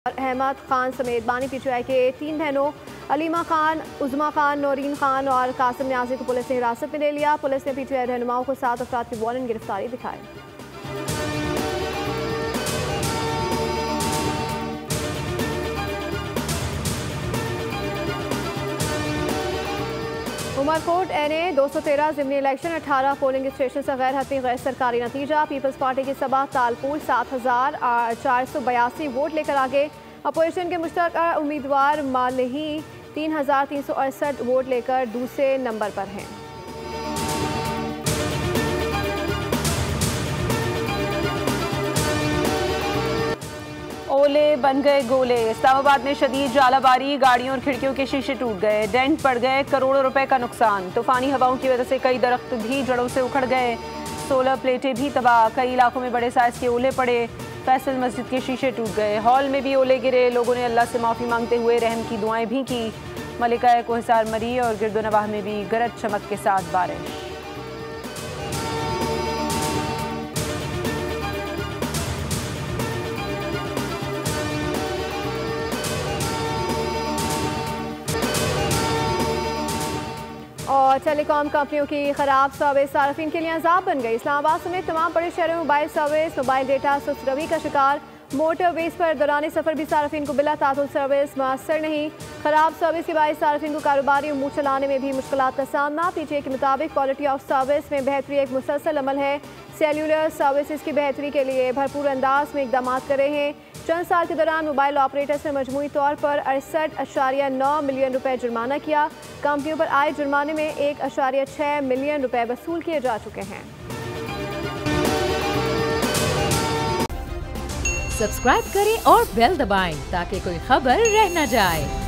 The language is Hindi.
अहमद खान समेत बानी पीटीआई के 3 बहनों अलीमा खान, उज़मा खान, नौरीन खान और कासिम न्याजी को पुलिस ने हिरासत में ले लिया। पुलिस ने पीटीआई रहनुमाओं को 7 अफराद की वारंट गिरफ्तारी दिखाई। उमरकोट NA 213 ज़िमनी इलेक्शन 18 पोलिंग स्टेशन से गैर हतमी गैर सरकारी नतीजा। पीपल्स पार्टी की सबा तालपुर 7482 वोट लेकर आगे। अपोजिशन के मुश्तरका उम्मीदवार मालही 3368 वोट लेकर दूसरे नंबर पर हैं। ओले बन गए गोले। इस्लामाबाद में शदीद जालाबारी, गाड़ियों और खिड़कियों के शीशे टूट गए, डेंट पड़ गए, करोड़ों रुपए का नुकसान। तूफानी हवाओं की वजह से कई दरख्त भी जड़ों से उखड़ गए, सोलर प्लेटें भी तबाह। कई इलाकों में बड़े साइज के ओले पड़े, फैसल मस्जिद के शीशे टूट गए, हॉल में भी ओले गिरे। लोगों ने अल्लाह से माफ़ी मांगते हुए रहम की दुआएं भी की। मलिका कोहिसार मरी और गिरदोनवाह में भी गरज चमक के साथ बारिश। और टेलीकॉम कंपनियों की खराब सर्विस सार्फिन के लिए अज़ाब बन गई। इस्लामाबाद समेत तमाम बड़े शहरों में मोबाइल सर्विस, मोबाइल डेटा सुस्त रवि का शिकार। मोटरवेज पर दौरान सफ़र भी सार्फिन को बिला तातुल सर्विस मुयसर नहीं। खराब सर्विस के बायस सार्फिन को कारोबारी उमूर चलाने में भी मुश्किलात का सामना। पीटीआई के मुताबिक क्वालिटी ऑफ सर्विस में बेहतरी एक मुसलसल अमल है। सेल्यूलर सर्विसेज की बेहतरी के लिए भरपूर अंदाज में इकदाम कर रहे हैं। चंद साल के दौरान मोबाइल ऑपरेटर्स ने मजमूई तौर पर 68.9 मिलियन रुपए जुर्माना किया। कंपनियों पर आए जुर्माने में 1.6 मिलियन रुपए वसूल किए जा चुके हैं। सब्सक्राइब करें और बेल दबाएं ताकि कोई खबर रह न जाए।